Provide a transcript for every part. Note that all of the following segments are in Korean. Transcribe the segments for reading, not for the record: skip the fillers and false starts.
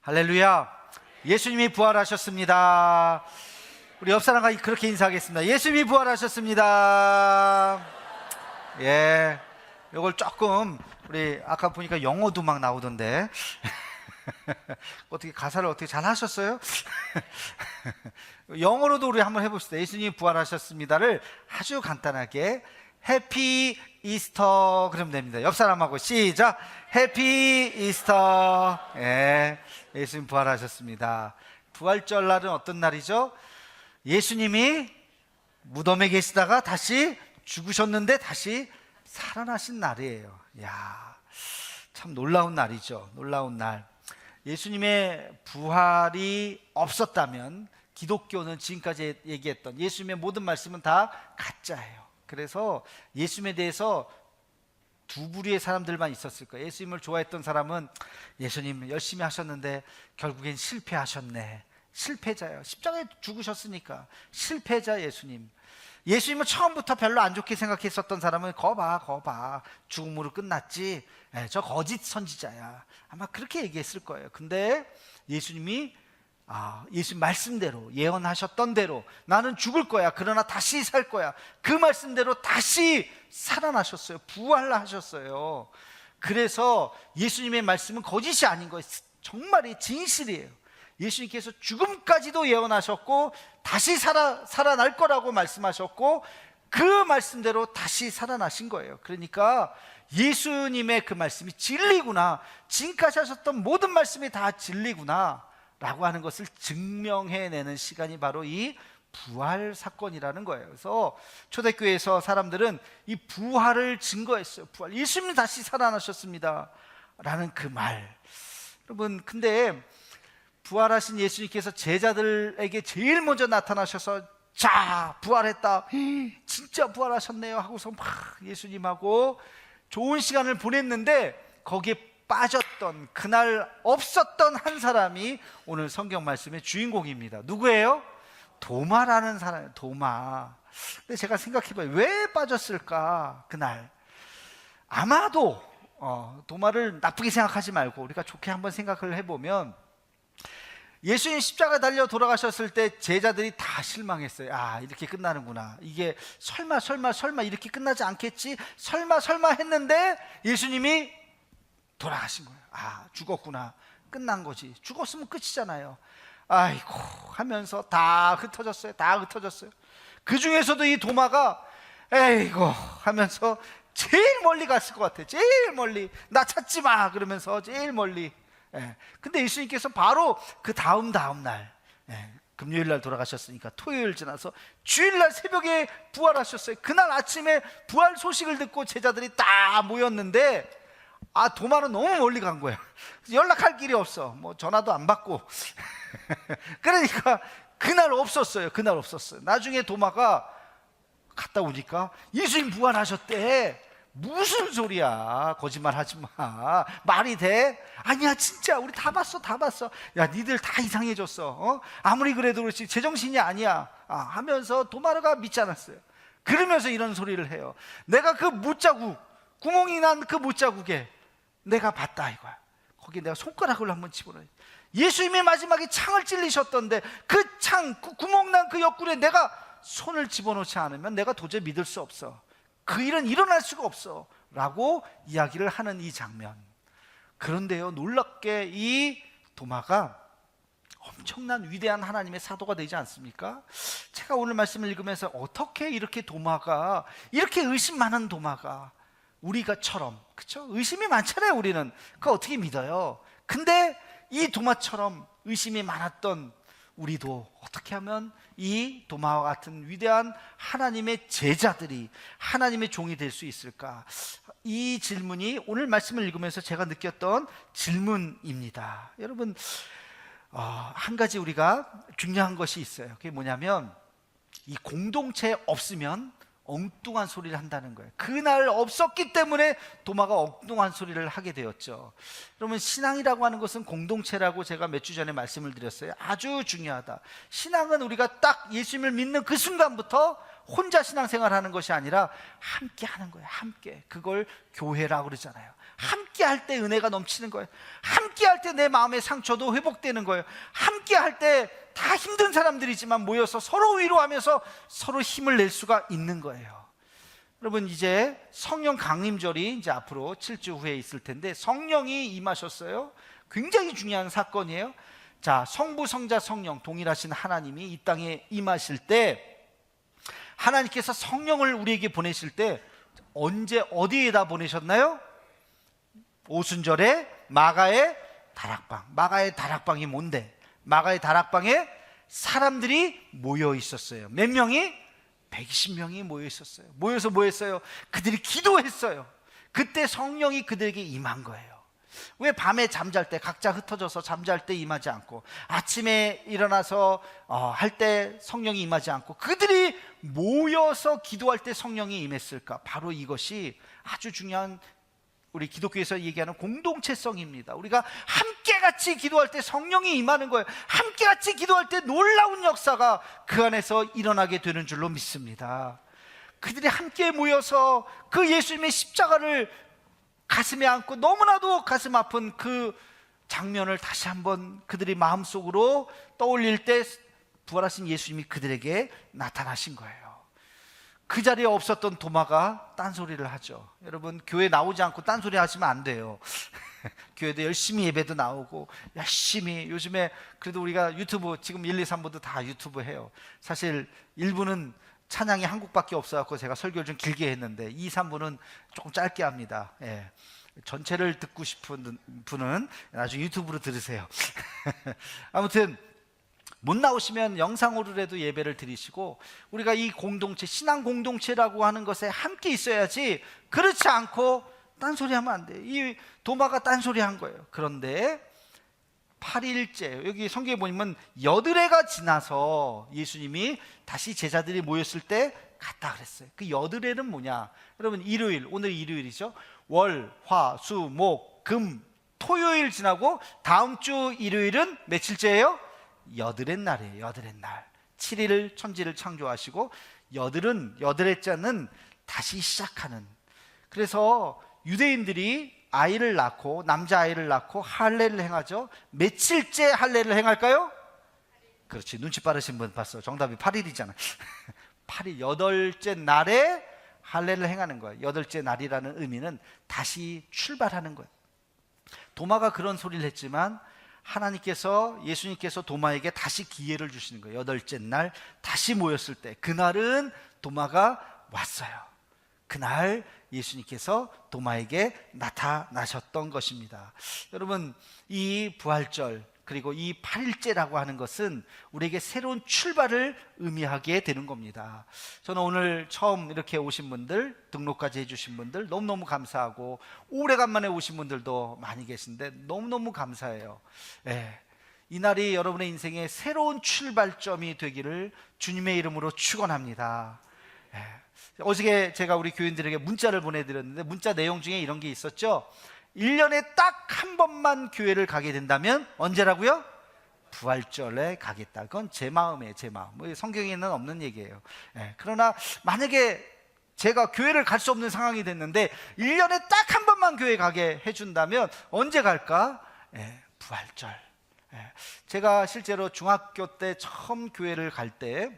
할렐루야. 예수님이 부활하셨습니다. 우리 옆 사람과 그렇게 인사하겠습니다. 예수님이 부활하셨습니다. 예, 이걸 조금 우리 아까 보니까 영어도 막 나오던데 어떻게 가사를 어떻게 잘 하셨어요? 영어로도 우리 한번 해봅시다. 예수님이 부활하셨습니다를 아주 간단하게 해피 이스터 그러면 됩니다. 옆 사람하고 시작. 해피 이스터. 예, 예수님 부활하셨습니다. 부활절 날은 어떤 날이죠? 예수님이 무덤에 계시다가 다시 죽으셨는데 다시 살아나신 날이에요. 이야, 참 놀라운 날이죠. 놀라운 날. 예수님의 부활이 없었다면 기독교는 지금까지 얘기했던 예수님의 모든 말씀은 다 가짜예요. 그래서 예수님에 대해서 두 부류의 사람들만 있었을 거예요. 예수님을 좋아했던 사람은 예수님 열심히 하셨는데 결국엔 실패하셨네. 실패자예요. 십자가에 죽으셨으니까 실패자 예수님. 예수님은 처음부터 별로 안 좋게 생각했었던 사람은 거봐 죽음으로 끝났지. 저 거짓 선지자야. 아마 그렇게 얘기했을 거예요. 근데 예수님이 예수님 말씀대로 예언하셨던 대로 나는 죽을 거야. 그러나 다시 살 거야. 그 말씀대로 다시 살아나셨어요. 부활하셨어요. 그래서 예수님의 말씀은 거짓이 아닌 거예요. 정말이 진실이에요. 예수님께서 죽음까지도 예언하셨고 다시 살아날 거라고 말씀하셨고 그 말씀대로 다시 살아나신 거예요. 그러니까 예수님의 그 말씀이 진리구나, 지금까지 하셨던 모든 말씀이 다 진리구나 라고 하는 것을 증명해내는 시간이 바로 이 부활 사건이라는 거예요. 그래서 초대교회에서 사람들은 이 부활을 증거했어요. 부활, 예수님이 다시 살아나셨습니다 라는 그 말. 여러분, 근데 부활하신 예수님께서 제자들에게 제일 먼저 나타나셔서 자, 부활했다, 진짜 부활하셨네요 하고서 막 예수님하고 좋은 시간을 보냈는데 거기에 빠졌던, 그날 없었던 한 사람이 오늘 성경 말씀의 주인공입니다. 누구예요? 도마라는 사람이에요. 도마. 근데 제가 생각해봐요. 왜 빠졌을까 그날? 아마도 도마를 나쁘게 생각하지 말고 우리가 좋게 한번 생각을 해보면, 예수님 십자가 달려 돌아가셨을 때 제자들이 다 실망했어요. 이렇게 끝나는구나. 이게 설마 이렇게 끝나지 않겠지? 설마 했는데 예수님이 돌아가신 거예요. 죽었구나. 끝난 거지. 죽었으면 끝이잖아요. 아이고 하면서 다 흩어졌어요. 그 중에서도 이 도마가 에이고 하면서 제일 멀리 갔을 것 같아요. 제일 멀리. 나 찾지 마 그러면서 제일 멀리. 근데 예수님께서 바로 그 다음 날, 금요일 날 돌아가셨으니까 토요일 지나서 주일날 새벽에 부활하셨어요. 그날 아침에 부활 소식을 듣고 제자들이 다 모였는데 도마는 너무 멀리 간 거예요. 연락할 길이 없어. 뭐 전화도 안 받고 그러니까 그날 없었어요. 나중에 도마가 갔다 오니까 예수님 부활하셨대. 무슨 소리야, 거짓말 하지 마. 말이 돼? 아니야 진짜 우리 다 봤어. 야 니들 다 이상해졌어. 아무리 그래도 그렇지 제정신이 아니야 하면서 도마가 믿지 않았어요. 그러면서 이런 소리를 해요. 내가 그 못자국, 구멍이 난 그 못자국에 내가 봤다 이거야. 거기 내가 손가락을 한번 집어넣어. 예수님이 마지막에 창을 찔리셨던데 그 창, 그 구멍 난 그 옆구리에 내가 손을 집어넣지 않으면 내가 도저히 믿을 수 없어. 그 일은 일어날 수가 없어 라고 이야기를 하는 이 장면. 그런데요, 놀랍게 이 도마가 엄청난 위대한 하나님의 사도가 되지 않습니까? 제가 오늘 말씀을 읽으면서 어떻게 이렇게 도마가, 이렇게 의심 많은 도마가 우리가처럼, 그렇죠? 의심이 많잖아요. 우리는 그거 어떻게 믿어요? 근데 이 도마처럼 의심이 많았던 우리도 어떻게 하면 이 도마와 같은 위대한 하나님의 제자들이, 하나님의 종이 될 수 있을까? 이 질문이 오늘 말씀을 읽으면서 제가 느꼈던 질문입니다. 여러분, 한 가지 우리가 중요한 것이 있어요. 그게 뭐냐면 이 공동체에 없으면 엉뚱한 소리를 한다는 거예요. 그날 없었기 때문에 도마가 엉뚱한 소리를 하게 되었죠. 그러면 신앙이라고 하는 것은 공동체라고 제가 몇 주 전에 말씀을 드렸어요. 아주 중요하다. 신앙은 우리가 딱 예수님을 믿는 그 순간부터 혼자 신앙생활하는 것이 아니라 함께 하는 거예요. 함께. 그걸 교회라고 그러잖아요. 함께 할 때 은혜가 넘치는 거예요. 함께 할 때 내 마음의 상처도 회복되는 거예요. 함께 할 때 다 힘든 사람들이지만 모여서 서로 위로하면서 서로 힘을 낼 수가 있는 거예요. 여러분, 이제 성령 강림절이 이제 앞으로 7주 후에 있을 텐데 성령이 임하셨어요. 굉장히 중요한 사건이에요. 자, 성부, 성자, 성령 동일하신 하나님이 이 땅에 임하실 때 하나님께서 성령을 우리에게 보내실 때 언제 어디에다 보내셨나요? 오순절에 마가의 다락방. 마가의 다락방이 뭔데? 마가의 다락방에 사람들이 모여 있었어요. 몇 명이? 120명이 모여 있었어요. 모여서 뭐 했어요? 그들이 기도했어요. 그때 성령이 그들에게 임한 거예요. 왜 밤에 잠잘 때 각자 흩어져서 잠잘 때 임하지 않고 아침에 일어나서 할 때 성령이 임하지 않고 그들이 모여서 기도할 때 성령이 임했을까? 바로 이것이 아주 중요한 우리 기독교에서 얘기하는 공동체성입니다. 우리가 함께 같이 기도할 때 성령이 임하는 거예요. 함께 같이 기도할 때 놀라운 역사가 그 안에서 일어나게 되는 줄로 믿습니다. 그들이 함께 모여서 그 예수님의 십자가를 가슴에 안고 너무나도 가슴 아픈 그 장면을 다시 한번 그들이 마음속으로 떠올릴 때 부활하신 예수님이 그들에게 나타나신 거예요. 그 자리에 없었던 도마가 딴소리를 하죠. 여러분, 교회 나오지 않고 딴소리 하시면 안 돼요. 교회도 열심히 예배도 나오고 열심히, 요즘에 그래도 우리가 유튜브 지금 1, 2, 3부도 다 유튜브 해요. 사실 1부는 찬양이 한국밖에 없어서 제가 설교를 좀 길게 했는데 2, 3부는 조금 짧게 합니다. 예. 전체를 듣고 싶은 분은 나중에 유튜브로 들으세요. 아무튼 못 나오시면 영상으로라도 예배를 드리시고, 우리가 이 공동체, 신앙 공동체라고 하는 것에 함께 있어야지, 그렇지 않고 딴소리 하면 안 돼요. 이 도마가 딴소리 한 거예요. 그런데 8일째, 여기 성경에 보면 여드레가 지나서 예수님이 다시 제자들이 모였을 때 갔다 그랬어요. 그 여드레는 뭐냐? 여러분, 일요일, 오늘 일요일이죠. 월, 화, 수, 목, 금, 토요일 지나고 다음 주 일요일은 며칠째예요? 여드렛 날이에요. 여드렛 날. 7일 천지를 창조하시고 여드렛째는 다시 시작하는. 그래서 유대인들이 아이를 낳고, 남자아이를 낳고 할례를 행하죠. 며칠째 할례를 행할까요? 그렇지, 눈치 빠르신 분 봤어. 정답이 8일이잖아 8일, 여덟째 날에 할례를 행하는 거예요. 여덟째 날이라는 의미는 다시 출발하는 거예요. 도마가 그런 소리를 했지만 하나님께서, 예수님께서 도마에게 다시 기회를 주시는 거예요. 여덟째 날 다시 모였을 때, 그날은 도마가 왔어요. 그날 예수님께서 도마에게 나타나셨던 것입니다. 여러분, 이 부활절 그리고 이 8일째라고 하는 것은 우리에게 새로운 출발을 의미하게 되는 겁니다. 저는 오늘 처음 이렇게 오신 분들, 등록까지 해주신 분들 너무너무 감사하고, 오래간만에 오신 분들도 많이 계신데 너무너무 감사해요. 예, 이 날이 여러분의 인생의 새로운 출발점이 되기를 주님의 이름으로 축원합니다. 예, 어저께 제가 우리 교인들에게 문자를 보내드렸는데 문자 내용 중에 이런 게 있었죠. 1년에 딱 한 번만 교회를 가게 된다면 언제라고요? 부활절에 가겠다. 그건 제 마음이에요. 제 마음. 성경에는 없는 얘기예요. 예, 그러나 만약에 제가 교회를 갈 수 없는 상황이 됐는데 1년에 딱 한 번만 교회 가게 해준다면 언제 갈까? 예, 부활절. 예, 제가 실제로 중학교 때 처음 교회를 갈 때,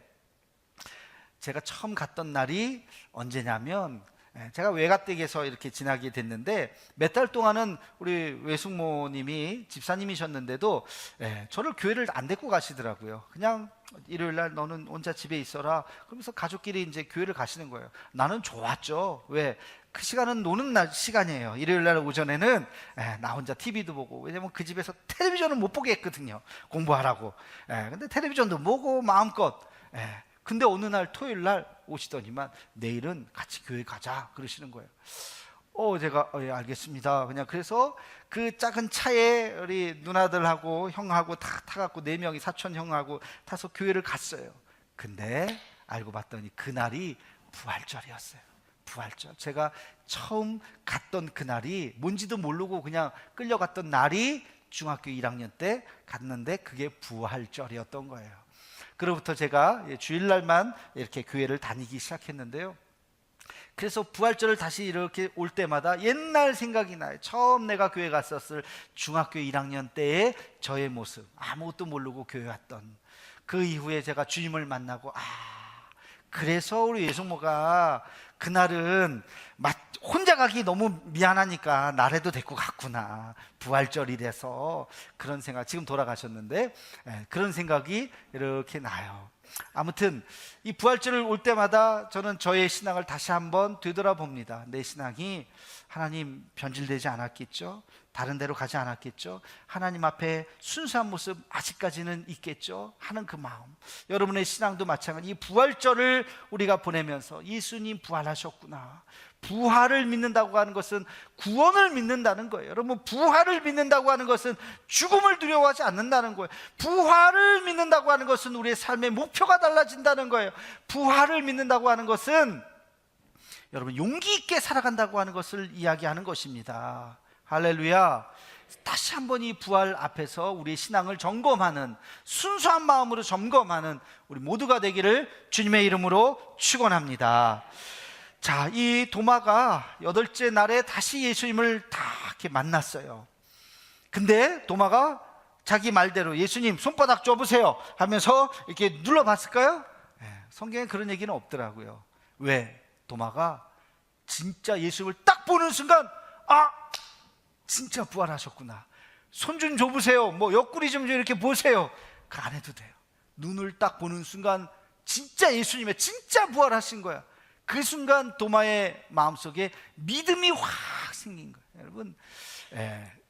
제가 처음 갔던 날이 언제냐면, 제가 외가댁에서 이렇게 지나게 됐는데 몇 달 동안은 우리 외숙모님이 집사님이셨는데도 저를 교회를 안 데리고 가시더라고요. 그냥 일요일날 너는 혼자 집에 있어라 그러면서 가족끼리 이제 교회를 가시는 거예요. 나는 좋았죠. 왜? 그 시간은 노는 날 시간이에요. 일요일날 오전에는 나 혼자 TV도 보고, 왜냐면 그 집에서 텔레비전을 못 보게 했거든요. 공부하라고. 근데 텔레비전도 보고 마음껏. 근데 어느 날 토요일 날 오시더니만 내일은 같이 교회 가자 그러시는 거예요. 제가 예, 알겠습니다. 그냥 그래서 그 작은 차에 우리 누나들하고 형하고 다 타갖고 4명이, 사촌 형하고 타서 교회를 갔어요. 근데 알고 봤더니 그날이 부활절이었어요. 부활절. 제가 처음 갔던 그날이 뭔지도 모르고 그냥 끌려갔던 날이 중학교 1학년 때 갔는데 그게 부활절이었던 거예요. 그로부터 제가 주일날만 이렇게 교회를 다니기 시작했는데요. 그래서 부활절을 다시 이렇게 올 때마다 옛날 생각이 나요. 처음 내가 교회 갔었을 중학교 1학년 때의 저의 모습, 아무것도 모르고 교회 왔던 그 이후에 제가 주님을 만나고, 그래서 우리 예수모가 그날은 혼자 가기 너무 미안하니까 나라도 데리고 갔구나, 부활절이라서. 그런 생각, 지금 돌아가셨는데 그런 생각이 이렇게 나요. 아무튼 이 부활절을 올 때마다 저는 저의 신앙을 다시 한번 되돌아봅니다. 내 신앙이 하나님 변질되지 않았겠죠? 다른 데로 가지 않았겠죠? 하나님 앞에 순수한 모습 아직까지는 있겠죠? 하는 그 마음. 여러분의 신앙도 마찬가지. 이 부활절을 우리가 보내면서 예수님 부활하셨구나, 부활을 믿는다고 하는 것은 구원을 믿는다는 거예요. 여러분, 부활을 믿는다고 하는 것은 죽음을 두려워하지 않는다는 거예요. 부활을 믿는다고 하는 것은 우리의 삶의 목표가 달라진다는 거예요. 부활을 믿는다고 하는 것은 여러분 용기 있게 살아간다고 하는 것을 이야기하는 것입니다. 할렐루야. 다시 한번 이 부활 앞에서 우리의 신앙을 점검하는, 순수한 마음으로 점검하는 우리 모두가 되기를 주님의 이름으로 축원합니다. 자, 이 도마가 8째 날에 다시 예수님을 다 이렇게 만났어요. 근데 도마가 자기 말대로 예수님 손바닥 줘보세요 하면서 이렇게 눌러봤을까요? 성경에 그런 얘기는 없더라고요. 왜? 도마가 진짜 예수님을 딱 보는 순간, 진짜 부활하셨구나, 손 좀 줘보세요, 뭐 옆구리 좀 이렇게 보세요, 그 안 해도 돼요. 눈을 딱 보는 순간 진짜 예수님의 진짜 부활하신 거야. 그 순간 도마의 마음속에 믿음이 확 생긴 거예요. 여러분,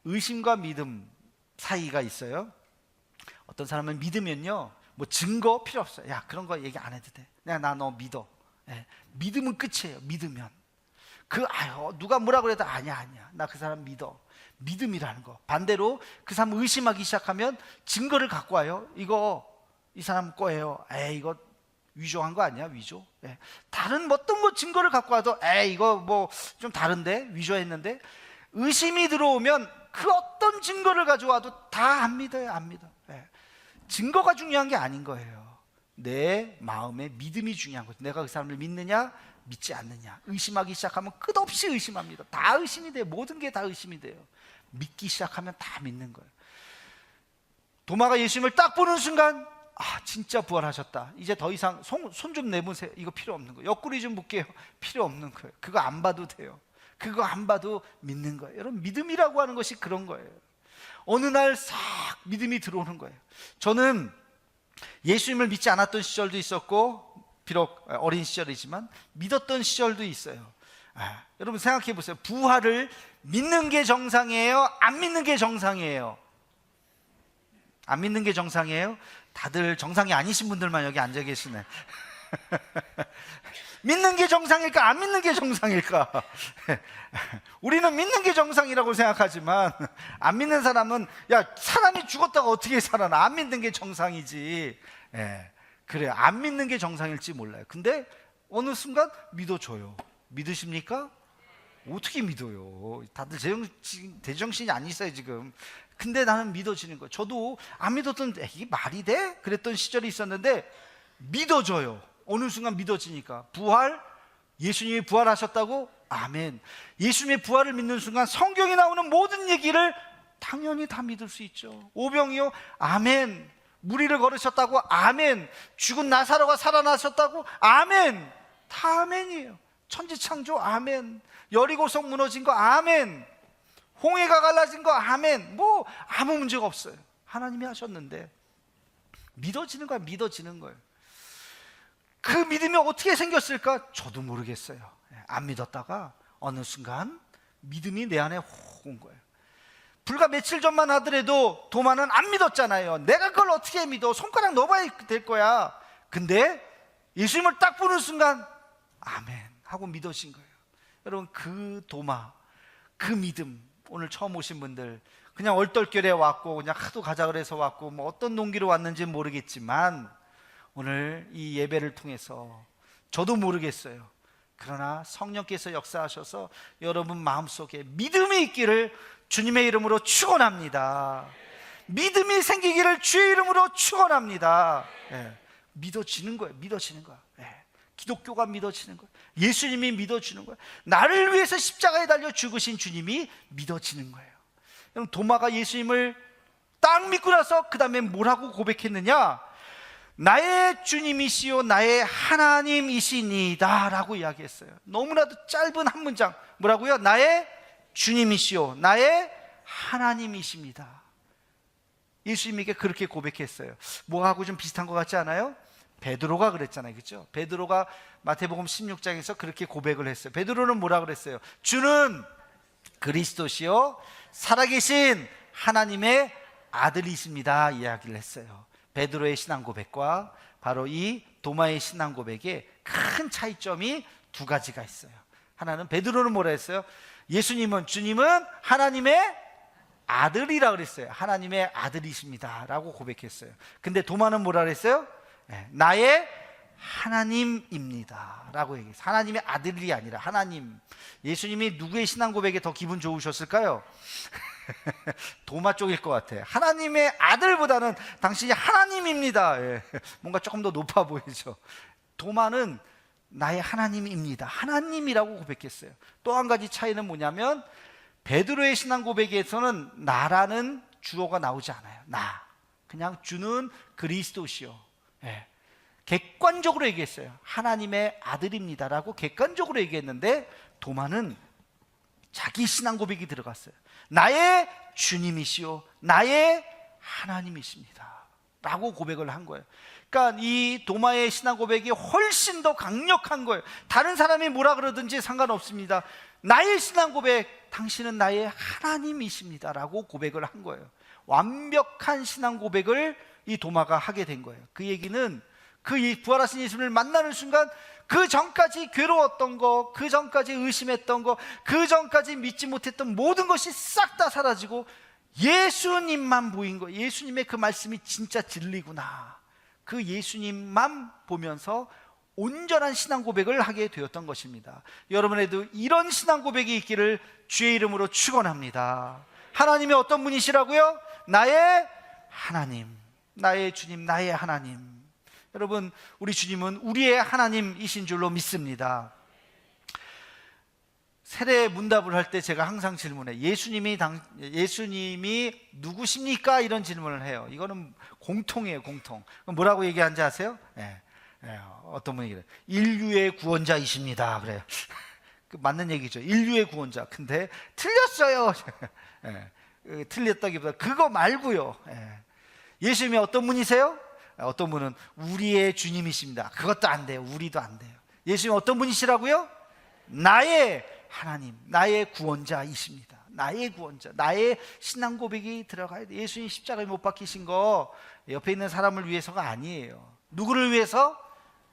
의심과 믿음 사이가 있어요. 어떤 사람은 믿으면요, 뭐 증거 필요 없어요. 야, 그런 거 얘기 안 해도 돼, 그냥 나 너 믿어. 믿으면 끝이에요. 믿으면 누가 뭐라 그래도 아니야, 나 그 사람 믿어. 믿음이라는 거. 반대로 그 사람 의심하기 시작하면 증거를 갖고 와요. 이거 이 사람 거예요. 이거 위조한 거 아니야, 위조? 다른 어떤 거 증거를 갖고 와도 이거 뭐 좀 다른데, 위조했는데. 의심이 들어오면 그 어떤 증거를 가져와도 다 안 믿어요. 안 믿어. 증거가 중요한 게 아닌 거예요. 내 마음의 믿음이 중요한 거죠. 내가 그 사람을 믿느냐 믿지 않느냐. 의심하기 시작하면 끝없이 의심합니다. 다 의심이 돼요. 모든 게 다 의심이 돼요. 믿기 시작하면 다 믿는 거예요. 도마가 예수님을 딱 보는 순간, 진짜 부활하셨다, 이제 더 이상 손 좀 내보세요, 이거 필요 없는 거예요. 옆구리 좀 볼게요, 필요 없는 거예요. 그거 안 봐도 돼요. 그거 안 봐도 믿는 거예요. 여러분, 믿음이라고 하는 것이 그런 거예요. 어느 날 싹 믿음이 들어오는 거예요. 저는 예수님을 믿지 않았던 시절도 있었고, 비록 어린 시절이지만 믿었던 시절도 있어요. 여러분 생각해 보세요. 부활을 믿는 게 정상이에요? 안 믿는 게 정상이에요? 안 믿는 게 정상이에요? 다들 정상이 아니신 분들만 여기 앉아 계시네. 믿는 게 정상일까? 안 믿는 게 정상일까? 우리는 믿는 게 정상이라고 생각하지만, 안 믿는 사람은, 야, 사람이 죽었다가 어떻게 살아나? 안 믿는 게 정상이지. 그래요. 안 믿는 게 정상일지 몰라요. 근데 어느 순간 믿어줘요. 믿으십니까? 어떻게 믿어요? 다들 제정신이 아니세요 지금. 근데 나는 믿어지는 거예요. 저도 안 믿었던, 이게 말이 돼? 그랬던 시절이 있었는데 믿어져요. 어느 순간 믿어지니까. 부활, 예수님이 부활하셨다고? 아멘. 예수님의 부활을 믿는 순간 성경에 나오는 모든 얘기를 당연히 다 믿을 수 있죠. 오병이요? 아멘. 무리를 걸으셨다고? 아멘. 죽은 나사로가 살아나셨다고? 아멘. 다 아멘이에요. 천지창조? 아멘. 여리고성 무너진 거? 아멘. 홍해가 갈라진 거? 아멘. 뭐 아무 문제가 없어요. 하나님이 하셨는데 믿어지는 거야. 믿어지는 거예요. 그 믿음이 어떻게 생겼을까? 저도 모르겠어요. 안 믿었다가 어느 순간 믿음이 내 안에 확 온 거예요. 불과 며칠 전만 하더라도 도마는 안 믿었잖아요. 내가 그걸 어떻게 믿어? 손가락 넣어봐야 될 거야. 근데 예수님을 딱 보는 순간 아멘 하고 믿어진 거예요. 여러분, 그 도마, 그 믿음, 오늘 처음 오신 분들 그냥 얼떨결에 왔고 그냥 하도 가자 그래서 왔고 뭐 어떤 동기로 왔는지는 모르겠지만 오늘 이 예배를 통해서 저도 모르겠어요. 그러나 성령께서 역사하셔서 여러분 마음속에 믿음이 있기를 주님의 이름으로 축원합니다. 믿음이 생기기를 주의 이름으로 축원합니다. 믿어지는 거예요. 믿어지는 거야. 기독교가 믿어지는 거예요. 예수님이 믿어지는 거예요. 나를 위해서 십자가에 달려 죽으신 주님이 믿어지는 거예요. 여러분, 도마가 예수님을 딱 믿고 나서 그 다음에 뭐라고 고백했느냐? 나의 주님이시요 나의 하나님이시니다 라고 이야기했어요. 너무나도 짧은 한 문장. 뭐라고요? 나의 주님이시요 나의 하나님이십니다. 예수님에게 그렇게 고백했어요. 뭐하고 좀 비슷한 것 같지 않아요? 베드로가 그랬잖아요. 그렇죠? 베드로가 마태복음 16장에서 그렇게 고백을 했어요. 베드로는 뭐라 그랬어요? 주는 그리스도시요 살아계신 하나님의 아들이십니다 이야기를 했어요. 베드로의 신앙 고백과 바로 이 도마의 신앙 고백에 큰 차이점이 두 가지가 있어요. 하나는 베드로는 뭐라 했어요? 예수님은, 주님은 하나님의 아들이라 그랬어요. 하나님의 아들이십니다 라고 고백했어요. 근데 도마는 뭐라 그랬어요? 나의 하나님입니다 라고 얘기했어요. 하나님의 아들이 아니라 하나님. 예수님이 누구의 신앙 고백에 더 기분 좋으셨을까요? 도마 쪽일 것 같아요. 하나님의 아들보다는 당신이 하나님입니다. 뭔가 조금 더 높아 보이죠. 도마는 나의 하나님입니다, 하나님이라고 고백했어요. 또 한 가지 차이는 뭐냐면 베드로의 신앙 고백에서는 나라는 주어가 나오지 않아요. 나, 그냥 주는 그리스도시요, 객관적으로 얘기했어요. 하나님의 아들입니다라고 객관적으로 얘기했는데 도마는 자기 신앙 고백이 들어갔어요. 나의 주님이시요 나의 하나님이십니다 라고 고백을 한 거예요. 그러니까 이 도마의 신앙 고백이 훨씬 더 강력한 거예요. 다른 사람이 뭐라 그러든지 상관없습니다. 나의 신앙 고백, 당신은 나의 하나님이십니다 라고 고백을 한 거예요. 완벽한 신앙 고백을 이 도마가 하게 된 거예요. 그 얘기는 그 부활하신 예수님을 만나는 순간 그 전까지 괴로웠던 거, 그 전까지 의심했던 거, 그 전까지 믿지 못했던 모든 것이 싹 다 사라지고 예수님만 보인 거예요. 예수님의 그 말씀이 진짜 진리구나, 그 예수님만 보면서 온전한 신앙 고백을 하게 되었던 것입니다. 여러분에도 이런 신앙 고백이 있기를 주의 이름으로 축원합니다. 하나님이 어떤 분이시라고요? 나의 하나님, 나의 주님, 나의 하나님. 여러분, 우리 주님은 우리의 하나님이신 줄로 믿습니다. 세례 문답을 할 때 제가 항상 질문해요. 예수님이 누구십니까? 이런 질문을 해요. 이거는 공통이에요, 공통. 뭐라고 얘기하는지 아세요? 어떤 분이 그래요. 인류의 구원자이십니다 그래요. 맞는 얘기죠. 인류의 구원자. 근데 틀렸어요. 틀렸다기보다 그거 말고요. 예수님이 어떤 분이세요? 어떤 분은 우리의 주님이십니다. 그것도 안 돼요. 우리도 안 돼요. 예수님 어떤 분이시라고요? 나의 하나님, 나의 구원자이십니다. 나의 구원자, 나의 신앙 고백이 들어가야 돼요. 예수님 십자가에 못 박히신 거 옆에 있는 사람을 위해서가 아니에요. 누구를 위해서?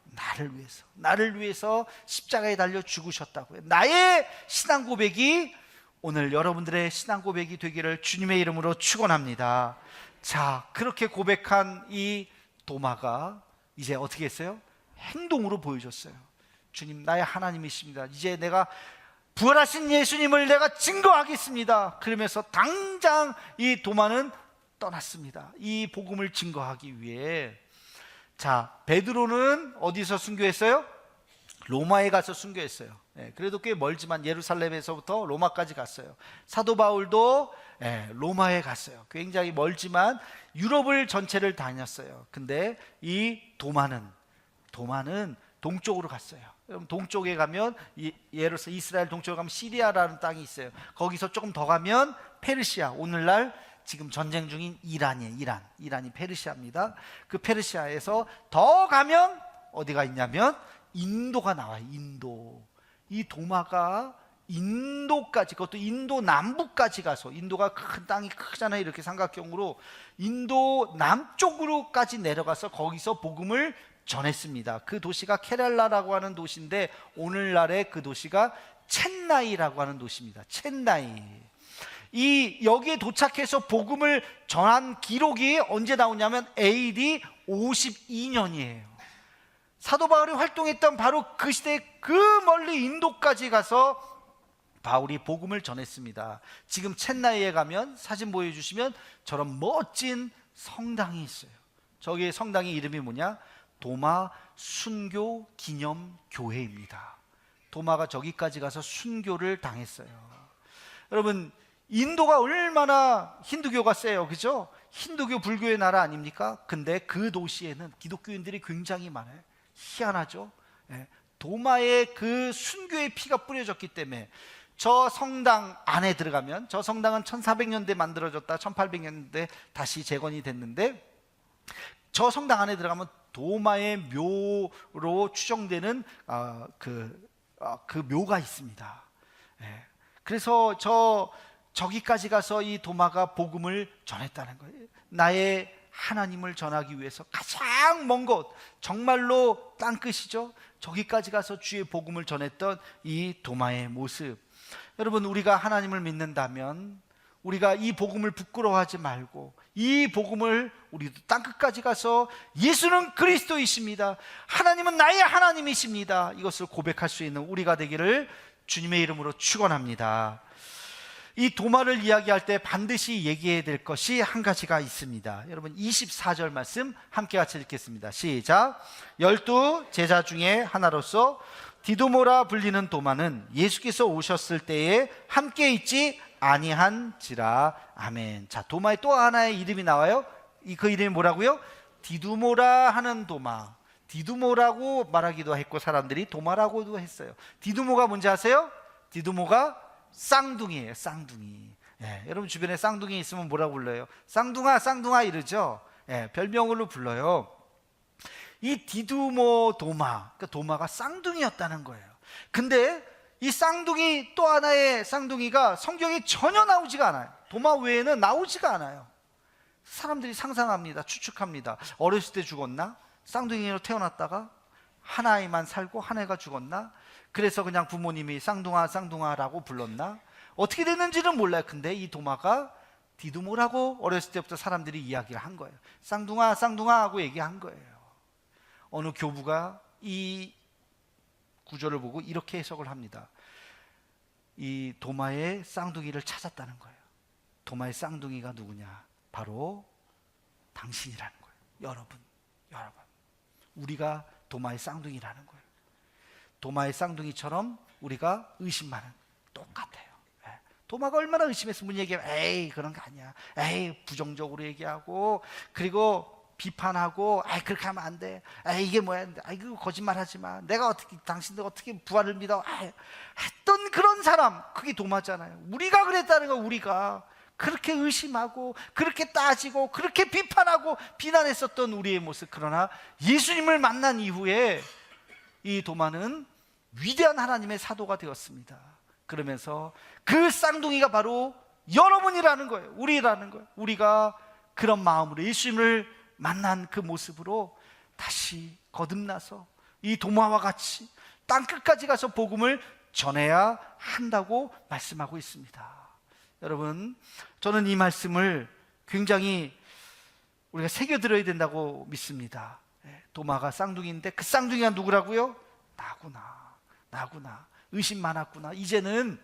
나를 위해서. 나를 위해서 십자가에 달려 죽으셨다고요. 나의 신앙 고백이 오늘 여러분들의 신앙 고백이 되기를 주님의 이름으로 축원합니다. 자, 그렇게 고백한 이 도마가 이제 어떻게 했어요? 행동으로 보여줬어요. 주님 나의 하나님이십니다. 이제 내가 부활하신 예수님을 내가 증거하겠습니다. 그러면서 당장 이 도마는 떠났습니다. 이 복음을 증거하기 위해. 자, 베드로는 어디서 순교했어요? 로마에 가서 순교했어요. 그래도 꽤 멀지만 예루살렘에서부터 로마까지 갔어요. 사도 바울도 로마에 갔어요. 굉장히 멀지만 유럽을 전체를 다녔어요. 근데 이 도마는 동쪽으로 갔어요. 동쪽에 가면 이스라엘 동쪽에 가면 시리아라는 땅이 있어요. 거기서 조금 더 가면 페르시아, 오늘날 지금 전쟁 중인 이란이에요. 이란이 페르시아입니다. 그 페르시아에서 더 가면 어디가 있냐면 인도가 나와요. 이 도마가 인도까지, 그것도 인도 남부까지 가서, 인도가 큰 땅이 크잖아요. 이렇게 삼각형으로 인도 남쪽으로까지 내려가서 거기서 복음을 전했습니다. 그 도시가 케랄라라고 하는 도시인데 오늘날의 그 도시가 첸나이라고 하는 도시입니다. 첸나이. 여기에 도착해서 복음을 전한 기록이 언제 나오냐면 AD 52년이에요. 사도 바울이 활동했던 바로 그 시대 그 멀리 인도까지 가서 바울이 복음을 전했습니다. 지금 첸나이에 가면 사진 보여주시면 저런 멋진 성당이 있어요. 저기 성당의 이름이 뭐냐? 도마 순교 기념 교회입니다. 도마가 저기까지 가서 순교를 당했어요. 여러분, 인도가 얼마나 힌두교가 세요, 그죠? 힌두교 불교의 나라 아닙니까? 근데 그 도시에는 기독교인들이 굉장히 많아요. 희한하죠? 도마에 그 순교의 피가 뿌려졌기 때문에 저 성당 안에 들어가면, 저 성당은 1400년대 만들어졌다 1800년대 다시 재건이 됐는데, 저 성당 안에 들어가면 도마의 묘로 추정되는 그 묘가 있습니다. 그래서 저기까지 가서 이 도마가 복음을 전했다는 거예요. 나의 하나님을 전하기 위해서 가장 먼 곳, 정말로 땅끝이죠. 저기까지 가서 주의 복음을 전했던 이 도마의 모습. 여러분, 우리가 하나님을 믿는다면 우리가 이 복음을 부끄러워하지 말고 이 복음을 우리도 땅끝까지 가서 예수는 그리스도이십니다, 하나님은 나의 하나님이십니다, 이것을 고백할 수 있는 우리가 되기를 주님의 이름으로 축원합니다. 이 도마를 이야기할 때 반드시 얘기해야 될 것이 한 가지가 있습니다. 여러분, 24절 말씀 함께 같이 읽겠습니다. 시작. 12 제자 중에 하나로서 디도모라 불리는 도마는 예수께서 오셨을 때에 함께 있지 아니한지라. 아멘. 자, 도마에 또 하나의 이름이 나와요. 그 이름이 뭐라고요? 디두모라 하는 도마. 디두모라고 말하기도 했고 사람들이 도마라고도 했어요. 디두모가 뭔지 아세요? 디두모가 쌍둥이에요. 쌍둥이. 여러분 주변에 쌍둥이 있으면 뭐라고 불러요? 쌍둥아 쌍둥아 이러죠. 별명으로 불러요. 이 디두모 도마, 그러니까 도마가 쌍둥이였다는 거예요. 근데 이 쌍둥이, 또 하나의 쌍둥이가 성경에 전혀 나오지가 않아요. 도마 외에는 나오지가 않아요. 사람들이 상상합니다. 추측합니다. 어렸을 때 죽었나? 쌍둥이로 태어났다가 한 아이만 살고 한 애가 죽었나? 그래서 그냥 부모님이 쌍둥아 쌍둥아라고 불렀나? 어떻게 됐는지는 몰라요. 근데 이 도마가 디두모라고 어렸을 때부터 사람들이 이야기를 한 거예요. 쌍둥아 쌍둥아 하고 얘기한 거예요. 어느 교부가 이 구절을 보고 이렇게 해석을 합니다. 이 도마의 쌍둥이를 찾았다는 거예요. 도마의 쌍둥이가 누구냐? 바로 당신이라는 거예요. 여러분 우리가 도마의 쌍둥이라는 거예요. 도마의 쌍둥이처럼 우리가 의심만은 똑같아요. 도마가 얼마나 의심했으면 얘기하면 에이 그런 거 아니야, 에이 부정적으로 얘기하고, 그리고 비판하고, 아이 그렇게 하면 안 돼, 에이 이게 뭐야, 아이 그거 거짓말하지 마, 내가 어떻게 당신들 어떻게 부활을 믿어, 했던 그런 사람, 그게 도마잖아요. 우리가 그랬다는 거. 우리가 그렇게 의심하고 그렇게 따지고 그렇게 비판하고 비난했었던 우리의 모습. 그러나 예수님을 만난 이후에 이 도마는 위대한 하나님의 사도가 되었습니다. 그러면서 그 쌍둥이가 바로 여러분이라는 거예요. 우리라는 거예요. 우리가 그런 마음으로 예수님을 만난 그 모습으로 다시 거듭나서 이 도마와 같이 땅끝까지 가서 복음을 전해야 한다고 말씀하고 있습니다. 여러분, 저는 이 말씀을 굉장히 우리가 새겨들어야 된다고 믿습니다. 도마가 쌍둥이인데 그 쌍둥이가 누구라고요? 나구나. 의심 많았구나. 이제는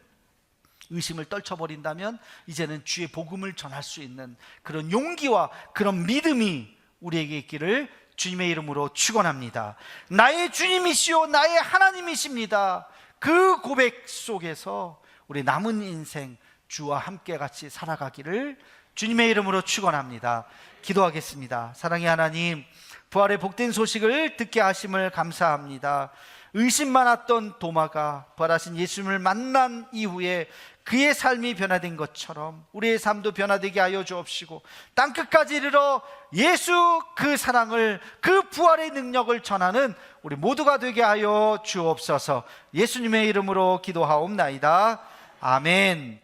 의심을 떨쳐버린다면 이제는 주의 복음을 전할 수 있는 그런 용기와 그런 믿음이 우리에게 있기를 주님의 이름으로 축원합니다. 나의 주님이시오 나의 하나님이십니다. 그 고백 속에서 우리 남은 인생 주와 함께 같이 살아가기를 주님의 이름으로 축원합니다. 기도하겠습니다. 사랑의 하나님, 부활의 복된 소식을 듣게 하심을 감사합니다. 의심 많았던 도마가 부활하신 예수님을 만난 이후에 그의 삶이 변화된 것처럼 우리의 삶도 변화되게 하여 주옵시고, 땅끝까지 이르러 예수 그 사랑을, 그 부활의 능력을 전하는 우리 모두가 되게 하여 주옵소서. 예수님의 이름으로 기도하옵나이다. 아멘.